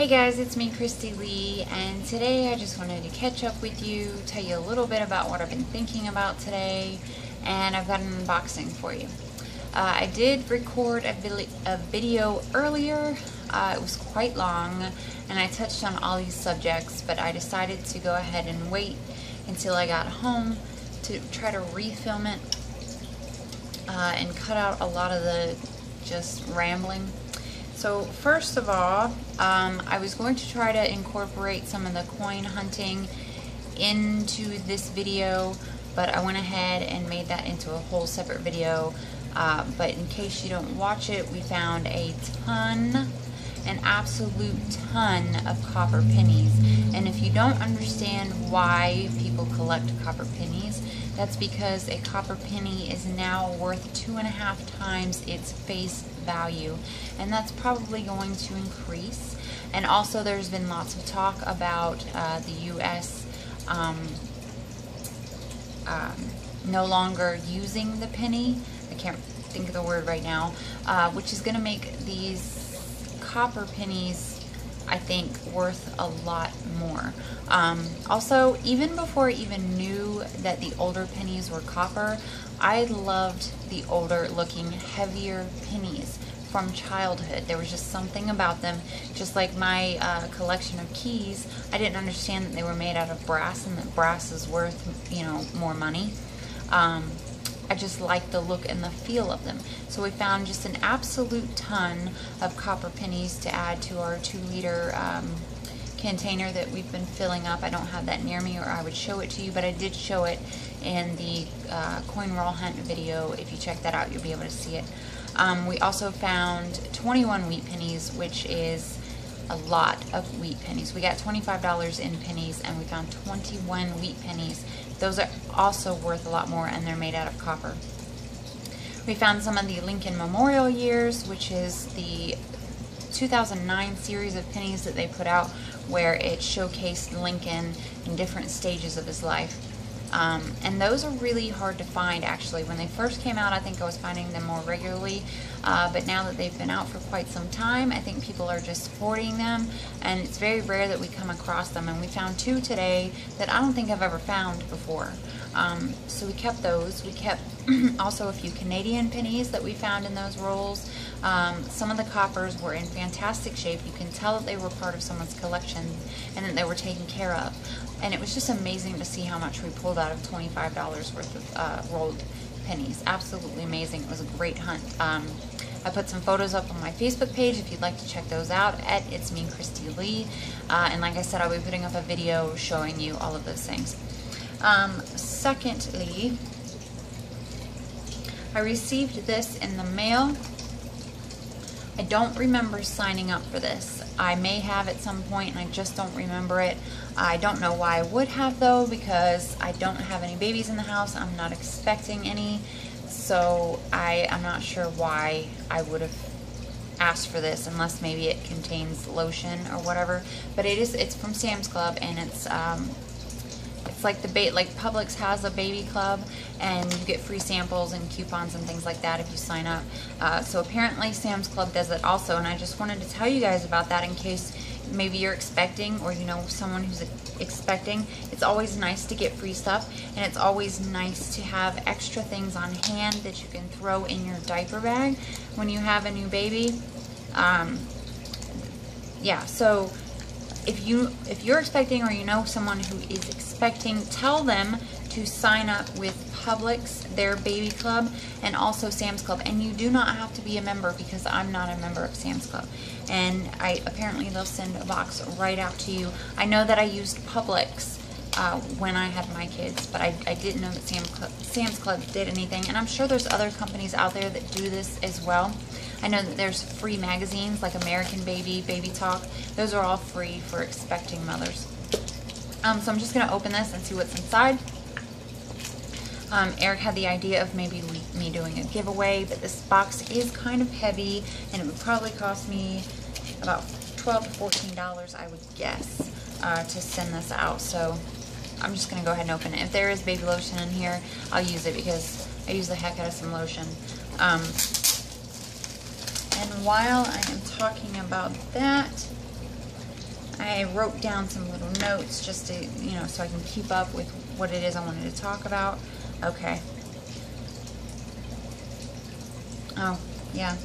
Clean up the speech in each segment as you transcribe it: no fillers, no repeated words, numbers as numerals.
Hey guys, it's me, Christy Lee, and today I just wanted to catch up with you, tell you a little bit about what I've been thinking about today, and I've got an unboxing for you. I did record a video earlier. It was quite long, and I touched on all these subjects, but I decided to go ahead and wait until I got home to try to refilm it and cut out a lot of the just rambling. So first of all, I was going to try to incorporate some of the coin hunting into this video, but I went ahead and made that into a whole separate video. But in case you don't watch it, we found an absolute ton of copper pennies. And if you don't understand why people collect copper pennies, that's because a copper penny is now worth 2.5 times its face value, and that's probably going to increase. And also there's been lots of talk about the US no longer using the penny. I can't think of the word right now, which is going to make these copper pennies, I think, worth a lot more. Also, even before I even knew that the older pennies were copper, I loved the older looking, heavier pennies from childhood. There was just something about them. Just like my collection of keys, I didn't understand that they were made out of brass and that brass is worth, you know, more money. I just like the look and the feel of them. So we found just an absolute ton of copper pennies to add to our 2-liter container that we've been filling up. I don't have that near me, or I would show it to you, but I did show it in the coin roll hunt video. If you check that out, you'll be able to see it. We also found 21 wheat pennies, which is a lot of wheat pennies. We got $25 in pennies, and we found 21 wheat pennies. Those are also worth a lot more, and they're made out of copper. We found some of the Lincoln Memorial years, which is the 2009 series of pennies that they put out, where it showcased Lincoln in different stages of his life. And those are really hard to find, actually. When they first came out, I think I was finding them more regularly, but now that they've been out for quite some time, I think people are just hoarding them, and it's very rare that we come across them. And we found 2 today that I don't think I've ever found before. So we kept those. We kept also a few Canadian pennies that we found in those rolls. Some of the coppers were in fantastic shape. You can tell that they were part of someone's collection and that they were taken care of. And it was just amazing to see how much we pulled out of $25 worth of rolled pennies. Absolutely amazing. It was a great hunt. I put some photos up on my Facebook page if you'd like to check those out at It's Me, Christy Lee. And like I said, I'll be putting up a video showing you all of those things. Secondly, I received this in the mail. I don't remember signing up for this. I may have at some point, and I just don't remember it. I don't know why I would have, though, because I don't have any babies in the house. I'm not expecting any, so I'm not sure why I would have asked for this, unless maybe it contains lotion or whatever. But it's from Sam's Club, and it's like like Publix has a baby club, and you get free samples and coupons and things like that if you sign up. So apparently Sam's Club does it also, and I just wanted to tell you guys about that in case maybe you're expecting, or you know someone who's expecting. It's always nice to get free stuff, and it's always nice to have extra things on hand that you can throw in your diaper bag when you have a new baby. Yeah, so if you're expecting, or you know someone who is expecting, tell them to sign up with Publix, their baby club, and also Sam's Club. And you do not have to be a member, because I'm not a member of Sam's Club. And apparently they'll send a box right out to you. I know that I used Publix when I had my kids, but I didn't know that Sam's Club did anything. And I'm sure there's other companies out there that do this as well. I know that there's free magazines like American Baby, Baby Talk. Those are all free for expecting mothers. So I'm just going to open this and see what's inside. Eric had the idea of maybe me doing a giveaway, but this box is kind of heavy, and it would probably cost me about $12 to $14, I would guess, to send this out. So I'm just going to go ahead and open it. If there is baby lotion in here, I'll use it, because I use the heck out of some lotion. And while I am talking about that, I wrote down some little notes just to, you know, so I can keep up with what it is I wanted to talk about. Okay. Oh, yeah.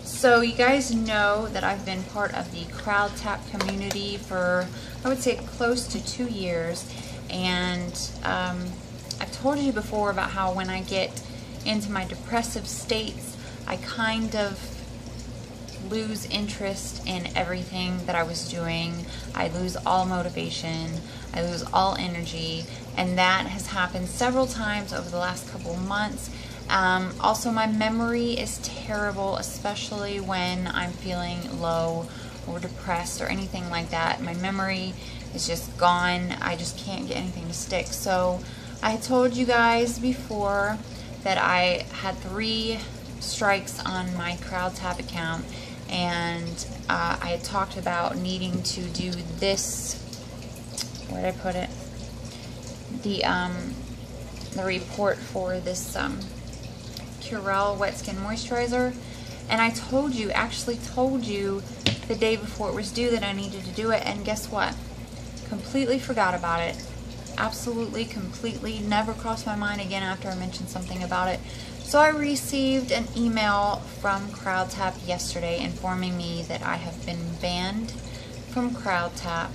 So you guys know that I've been part of the CrowdTap community for, I would say, close to 2 years. And I've told you before about how when I get into my depressive states, I kind of lose interest in everything that I was doing. I lose all motivation. I lose all energy. And that has happened several times over the last couple of months. Also, my memory is terrible, especially when I'm feeling low or depressed or anything like that. My memory is just gone. I just can't get anything to stick. So I told you guys before that I had 3 strikes on my CrowdTap account, and I had talked about needing to do this. Where did I put it? The report for this Curel Wet Skin Moisturizer, and I told you, actually told you the day before it was due that I needed to do it, and guess what? Completely forgot about it. Absolutely, completely, never crossed my mind again after I mentioned something about it. So I received an email from CrowdTap yesterday informing me that I have been banned from CrowdTap,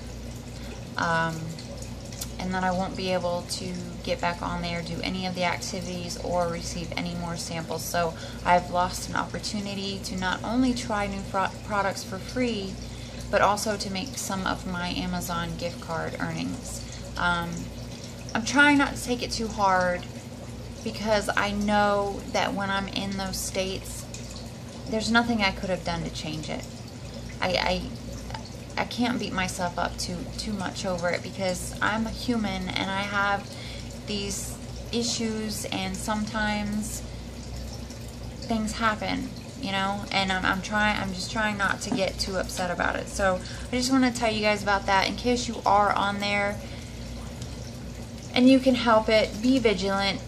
and that I won't be able to get back on there, do any of the activities, or receive any more samples. So I've lost an opportunity to not only try new products for free, but also to make some of my Amazon gift card earnings. I'm trying not to take it too hard, because I know that when I'm in those states, there's nothing I could have done to change it. I can't beat myself up too much over it, because I'm a human and I have these issues, and sometimes things happen, you know, and I'm just trying not to get too upset about it. So I just want to tell you guys about that in case you are on there and you can help it. Be vigilant.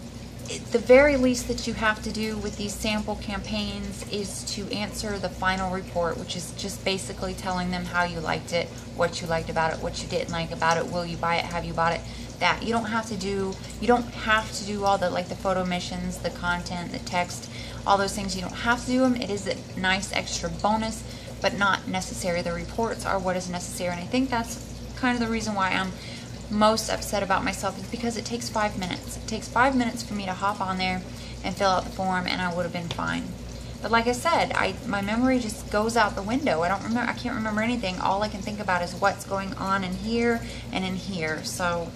The very least that you have to do with these sample campaigns is to answer the final report, which is just basically telling them how you liked it, what you liked about it, what you didn't like about it, will you buy it, have you bought it. That you don't have to do all the, like, the photo missions, the content, the text, all those things. You don't have to do them. It is a nice extra bonus, but not necessary. The reports are what is necessary, and I think that's kind of the reason why I'm most upset about myself, is because it takes 5 minutes. It takes 5 minutes for me to hop on there and fill out the form, and I would have been fine. But like I said, my memory just goes out the window. I can't remember anything. All I can think about is what's going on in here and in here. So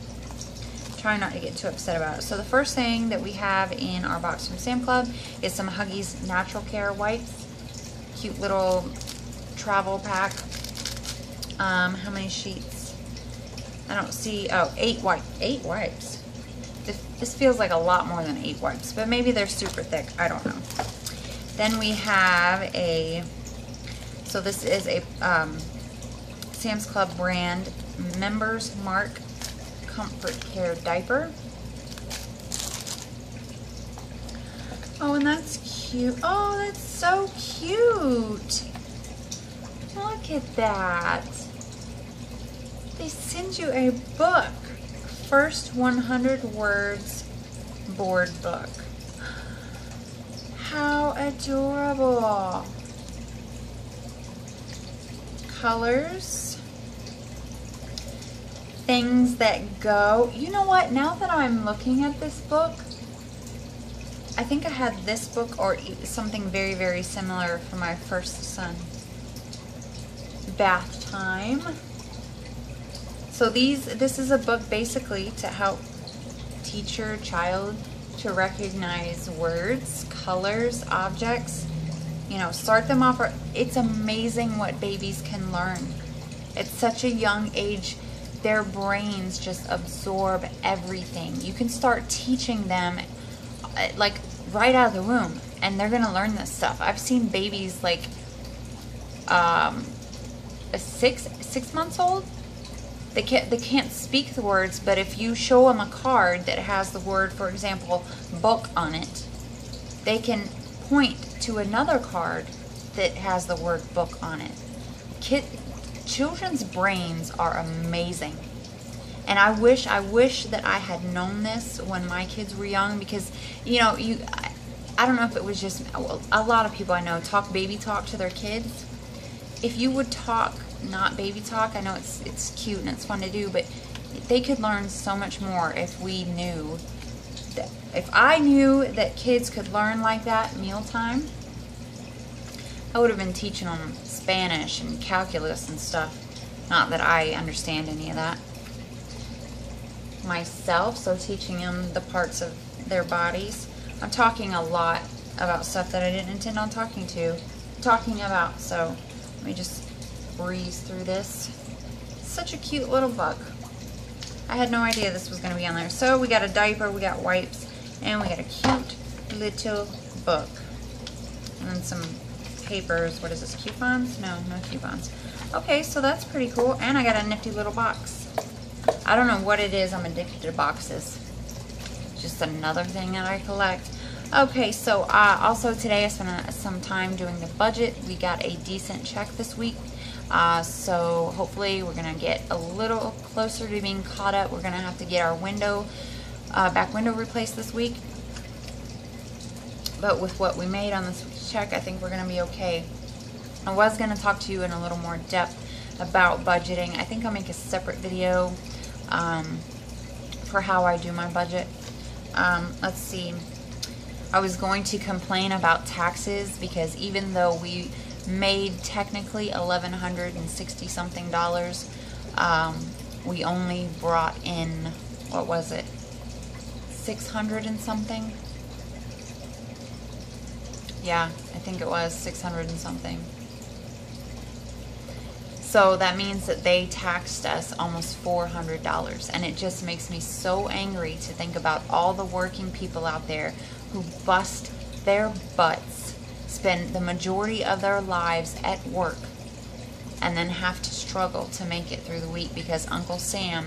try not to get too upset about it. So the first thing that we have in our box from Sam Club is some Huggies Natural Care wipes. Cute little travel pack. How many sheets? I don't see. Oh, 8 wipes. This feels like a lot more than 8 wipes, but maybe they're super thick. I don't know. Then we have so this is a Sam's Club brand Members Mark Comfort Care diaper. Oh, and that's cute. Oh, that's so cute. Look at that. They send you a book. First 100 Words board book. How adorable. Colors. Things that go. You know what? Now that I'm looking at this book, I think I had this book or something very, very similar for my first son. Bath time. So this is a book basically to help teach your child to recognize words, colors, objects. You know, start them off. It's amazing what babies can learn. At such a young age, their brains just absorb everything. You can start teaching them like right out of the womb, and they're gonna learn this stuff. I've seen babies like a 6 months old. They can't speak the words, but if you show them a card that has the word, for example, book on it, they can point to another card that has the word book on it. Children's brains are amazing. And I wish that I had known this when my kids were young, because, you know, I don't know if it was just, a lot of people I know talk baby talk to their kids. If you would talk not baby talk, I know it's cute and it's fun to do, but they could learn so much more if we knew that, if I knew that kids could learn like that mealtime, I would have been teaching them Spanish and calculus and stuff. Not that I understand any of that myself, so teaching them the parts of their bodies. I'm talking a lot about stuff that I didn't intend on talking about, so let me just breeze through this. Such a cute little bug. I had no idea this was going to be on there. So we got a diaper, we got wipes, and we got a cute little book. And then some papers. What is this, coupons? No coupons. Okay, so that's pretty cool. And I got a nifty little box. I don't know what it is. I'm addicted to boxes. Just another thing that I collect. Okay, so also today I spent some time doing the budget. We got a decent check this week. So hopefully we're going to get a little closer to being caught up. We're going to have to get our back window replaced this week. But with what we made on this check, I think we're going to be okay. I was going to talk to you in a little more depth about budgeting. I think I'll make a separate video for how I do my budget. Let's see. I was going to complain about taxes, because even though we made technically $1,160 something, we only brought in, what was it, 600 and something? Yeah, I think it was 600 and something. So that means that they taxed us almost $400, and it just makes me so angry to think about all the working people out there who bust their butts, spend the majority of their lives at work, and then have to struggle to make it through the week because Uncle Sam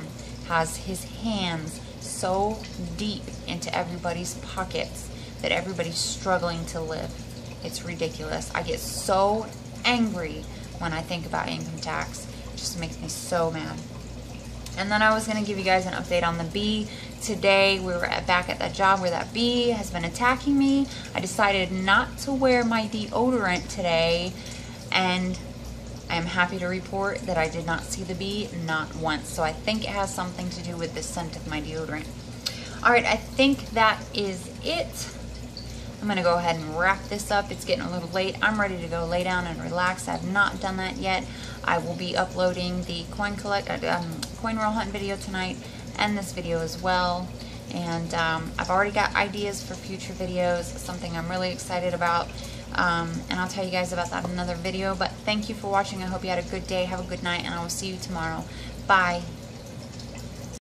has his hands so deep into everybody's pockets that everybody's struggling to live. It's ridiculous. I get so angry when I think about income tax. It just makes me so mad. And then I was going to give you guys an update on the bee. Today we were back at that job where that bee has been attacking me. I decided not to wear my deodorant today, and I am happy to report that I did not see the bee, not once. So I think it has something to do with the scent of my deodorant. Alright, I think that is it. I'm going to go ahead and wrap this up. It's getting a little late. I'm ready to go lay down and relax. I have not done that yet. I will be uploading the coin roll hunt video tonight, and this video as well. And I've already got ideas for future videos, something I'm really excited about. And I'll tell you guys about that in another video. But thank you for watching. I hope you had a good day. Have a good night, and I will see you tomorrow. Bye.